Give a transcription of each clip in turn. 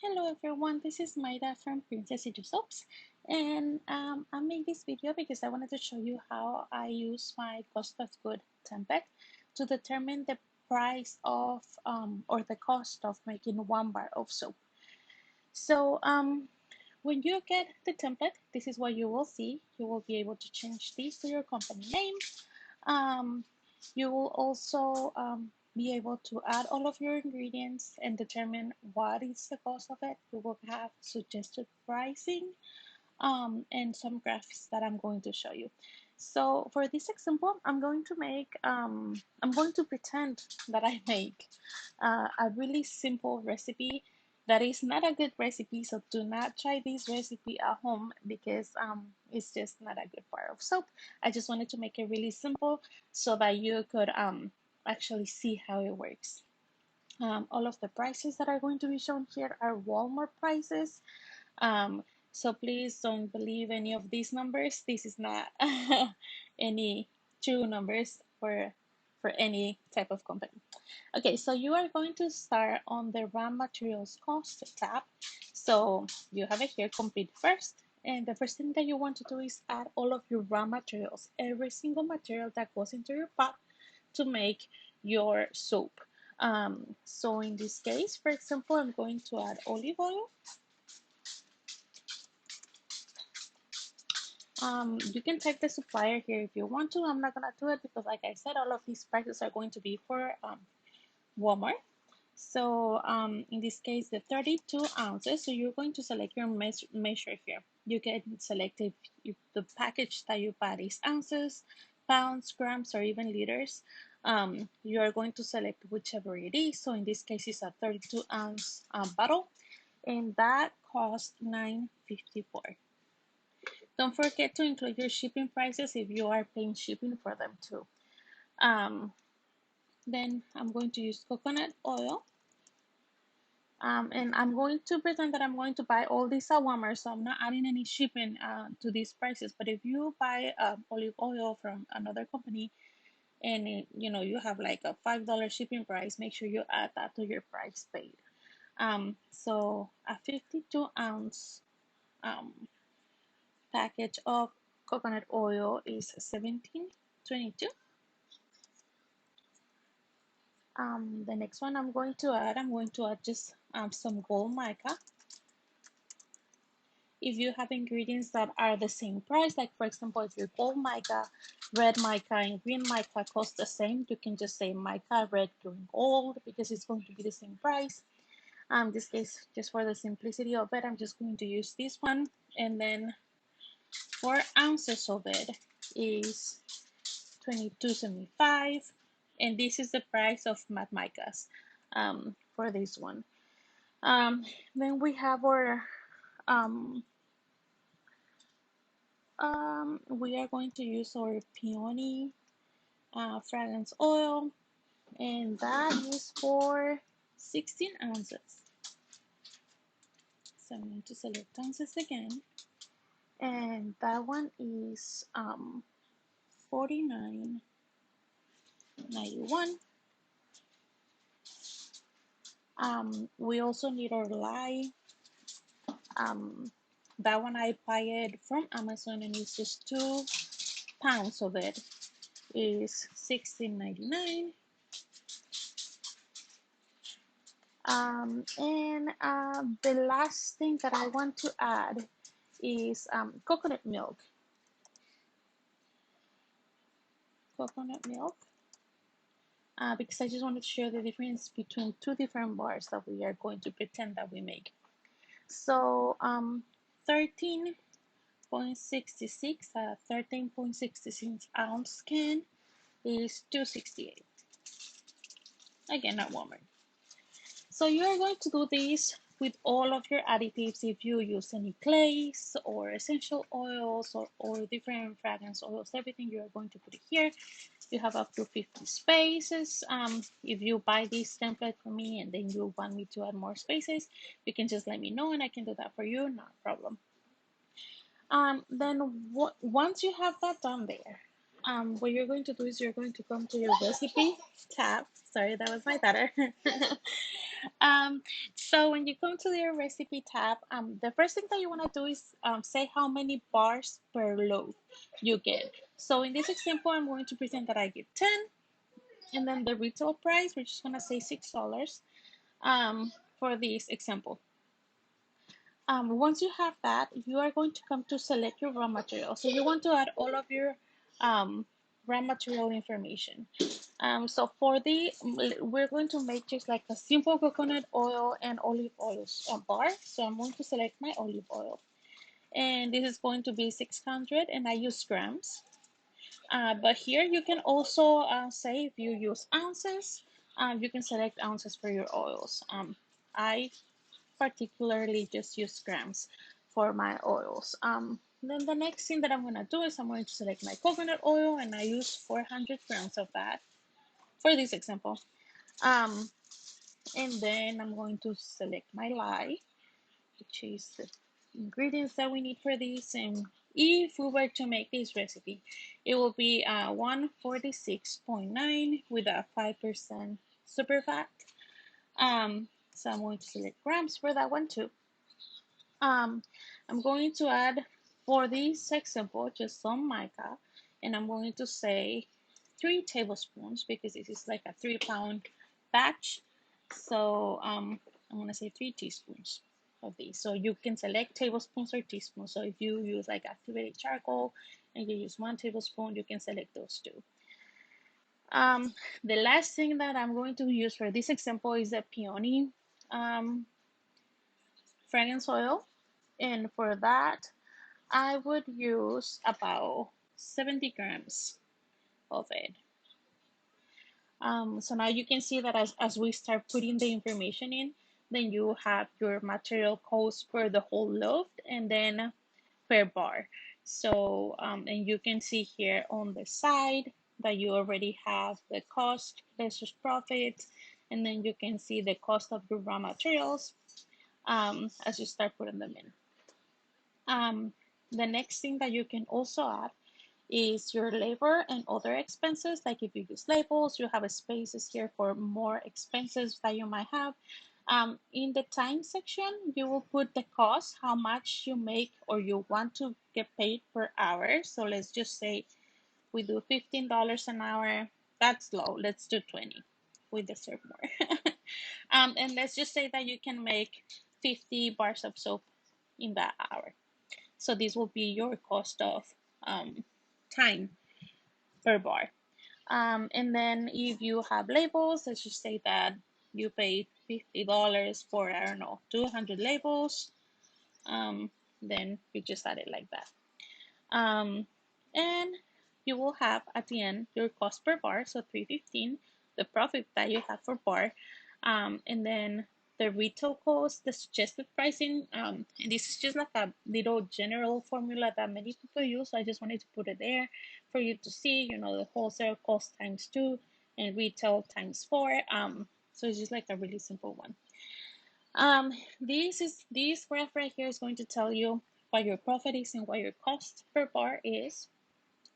Hello everyone, this is Maida from Princess City Soaps, and I made this video because I wanted to show you how I use my cost of good template to determine the price of or the cost of making 1 bar of soap. So when you get the template, this is what you will see. You will be able to change this to your company name. Um, you will also be able to add all of your ingredients and determine what is the cost of it. You will have suggested pricing and some graphs that I'm going to show you. So for this example, I'm going to pretend that I make a really simple recipe that is not a good recipe. So do not try this recipe at home because it's just not a good bar of soap. I just wanted to make it really simple so that you could actually see how it works. All of the prices that are going to be shown here are Walmart prices. Um, so please don't believe any of these numbers. This is not any true numbers for any type of company. Okay, so you are going to start on the raw materials cost tab. So you have it here, complete first. And the first thing that you want to do is add all of your raw materials, every single material that goes into your pot to make your soap. So in this case, for example, I'm going to add olive oil. You can check the supplier here if you want to. I'm not gonna do it because, like I said, all of these prices are going to be for Walmart. So in this case, the 32 ounces. So you're going to select your measure here. You can select if the package that you buy is ounces, pounds, grams, or even liters. You are going to select whichever it is. So in this case, it's a 32 ounce bottle, and that costs $9.54. Don't forget to include your shipping prices if you are paying shipping for them too. Um, then I'm going to use coconut oil. And I'm going to pretend that I'm going to buy all these at Walmart, so I'm not adding any shipping to these prices. But if you buy olive oil from another company and you have like a $5 shipping price, make sure you add that to your price paid. So a 52 ounce um, package of coconut oil is $17.22. The next one I'm going to add just some gold mica. If you have ingredients that are the same price, like for example, if your gold mica, red mica, and green mica cost the same, you can just say mica, red, green, gold, because it's going to be the same price. This case, just for the simplicity of it, I'm just going to use this one, and then 4 ounces of it is $22.75, and this is the price of matte micas for this one. Then we have our we are going to use our peony fragrance oil, and that is for 16 ounces. So I'm going to select ounces again, and that one is $49.91. We also need our lye. That one I buy it from Amazon, and it's just 2 pounds of it is $16.99. And the last thing that I want to add is coconut milk. Because I just wanted to share the difference between 2 different bars that we are going to pretend that we make. So 13.66, 13.66 ounce can is $2.68. Again, at Walmart. So you are going to do this with all of your additives. If you use any clays or essential oils or different fragrance oils, everything you are going to put it here. You have up to 50 spaces. If you buy this template from me and then you want me to add more spaces, you can just let me know and I can do that for you, not a problem. Then once you have that done there, what you're going to do is you're going to come to your recipe tab. Sorry, that was my daughter. Um, so when you come to your recipe tab, the first thing that you want to do is say how many bars per loaf you get. So in this example, I'm going to present that I get 10, and then the retail price, we're just going to say $6 for this example. Once you have that, you are going to come to select your raw material. So you want to add all of your um, raw material information. So for the, we're going to make just like a simple coconut oil and olive oil bar. So I'm going to select my olive oil. And this is going to be 600 and I use grams. But here you can also say if you use ounces, you can select ounces for your oils. I particularly just use grams for my oils. Then the next thing that I'm going to do is I'm going to select my coconut oil and I use 400 grams of that for this example. Um, and then I'm going to select my lye, which is the ingredients that we need for this. And if we were to make this recipe, it will be 146.9 with a 5% super fat. So I'm going to select grams for that one too. I'm going to add for this example just some mica, and I'm going to say 3 tablespoons because this is like a 3 pound batch. So I'm going to say 3 teaspoons of these. So you can select tablespoons or teaspoons. So if you use like activated charcoal and you use 1 tablespoon, you can select those two. The last thing that I'm going to use for this example is the peony um, fragrance oil. And for that, I would use about 70 grams of it. So now you can see that as we start putting the information in, then you have your material cost for the whole loaf and then per bar. So, and you can see here on the side that you already have the cost versus profit, and then you can see the cost of your raw materials as you start putting them in. The next thing that you can also add is your labor and other expenses. Like if you use labels, you have spaces here for more expenses that you might have. In the time section, you will put the cost, how much you make or you want to get paid per hour. So let's just say we do $15 an hour. That's low. Let's do 20. We deserve more. And let's just say that you can make 50 bars of soap in that hour. So this will be your cost of time per bar. And then if you have labels, let's just say that you paid $50 for, I don't know, 200 labels. Then you just add it like that. And you will have at the end your cost per bar, so 315, the profit that you have for bar, and then the retail cost, the suggested pricing, and this is just like a little general formula that many people use. So I just wanted to put it there for you to see, the wholesale cost times 2 and retail times 4. So it's just like a really simple one. This graph right here is going to tell you what your profit is and what your cost per bar is.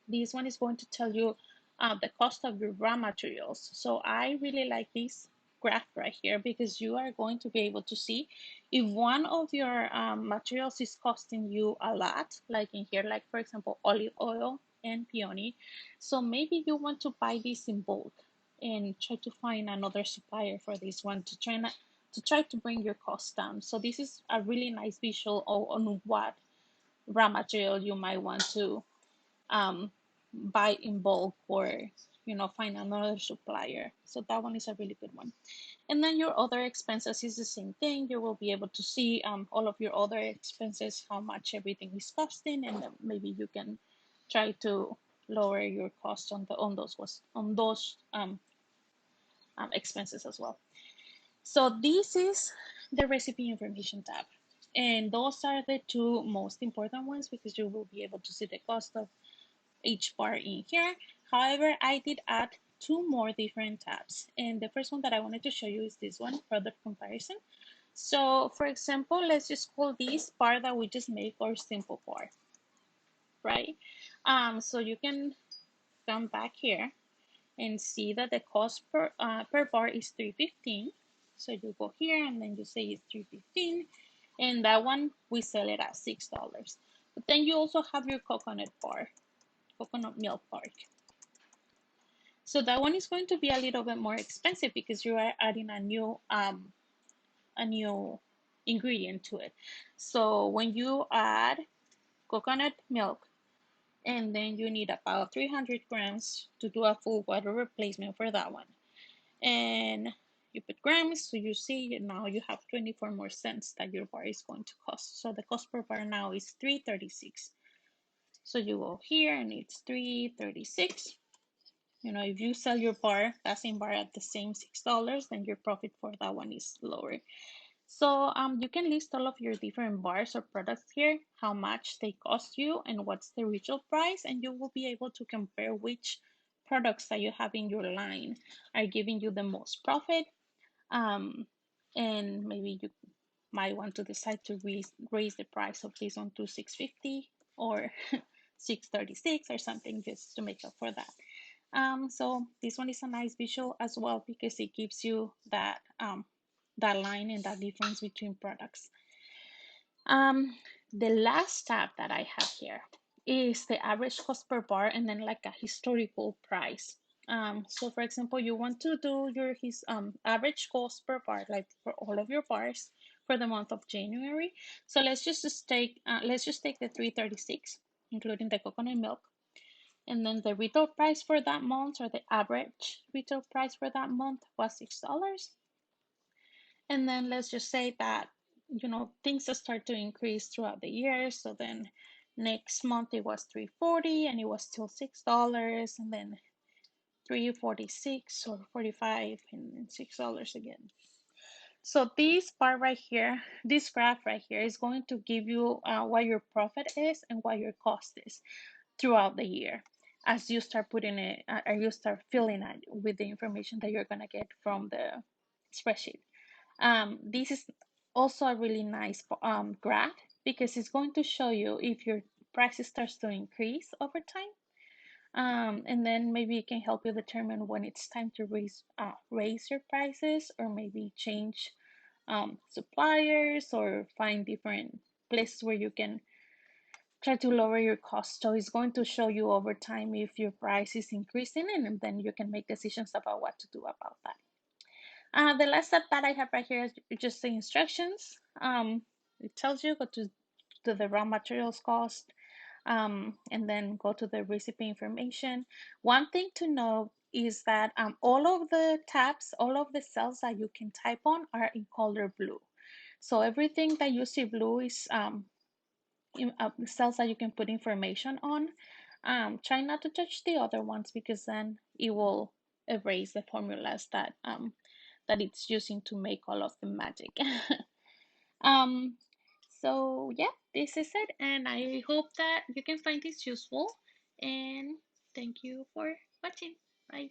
This one is going to tell you the cost of your raw materials. So I really like this graph right here because you are going to be able to see if one of your materials is costing you a lot, like in here, like for example, olive oil and peony. So maybe you want to buy this in bulk and try to find another supplier for this one to try to bring your costs down. So this is a really nice visual on what raw material you might want to um, buy in bulk or find another supplier. So that one is a really good one. And then your other expenses is the same thing. You will be able to see all of your other expenses, how much everything is costing, and then maybe you can try to lower your cost on those expenses as well. So this is the recipe information tab. And those are the two most important ones because you will be able to see the cost of each bar in here. However, I did add two more different tabs. And the first one that I wanted to show you is this one, product comparison. So for example, let's just call this bar that we just made our simple bar, right? So you can come back here and see that the cost per bar is $3.15. So you go here and then you say it's 3.15, and that one we sell it at $6. But then you also have your coconut bar, coconut milk bar. So that one is going to be a little bit more expensive because you are adding a new ingredient to it. So when you add coconut milk, and then you need about 300 grams to do a full water replacement for that one. And you put grams, so you see now you have 24 more cents that your bar is going to cost. So the cost per bar now is 3.36. So you go here and it's 3.36. You know, if you sell your bar, that same bar at the same $6, then your profit for that one is lower. So you can list all of your different bars or products here, how much they cost you and what's the retail price, and you will be able to compare which products that you have in your line are giving you the most profit. Um, and maybe you might want to decide to raise the price of this one to 6.50 or 6.36 or something just to make up for that. So this one is a nice visual as well because it gives you that line and that difference between products. The last tab that I have here is the average cost per bar and then like a historical price. So for example, you want to do your his average cost per bar, like for all of your bars for the month of January. So let's just take the 3.36, including the coconut milk, and then the retail price for that month, or the average retail price for that month, was $6. And then let's just say that, you know, things start to increase throughout the year. So then next month it was 3.40 and it was still $6, and then 3.46 or 45 and then $6 again. So this part right here, this graph right here is going to give you what your profit is and what your cost is throughout the year as you start putting it or you start filling it with the information that you're going to get from the spreadsheet. This is also a really nice graph because it's going to show you if your price starts to increase over time. And then maybe it can help you determine when it's time to raise your prices, or maybe change suppliers, or find different places where you can try to lower your cost. So it's going to show you over time if your price is increasing, and then you can make decisions about what to do about that. The last step that I have right here is just the instructions. It tells you go to the raw materials cost, and then go to the recipe information. One thing to know is that all of the tabs, all of the cells that you can type on are in color blue. So everything that you see blue is cells that you can put information on. Try not to touch the other ones because then it will erase the formulas that it's using to make all of the magic. um, so yeah, this is it, and I hope that you can find this useful. And thank you for watching. Bye.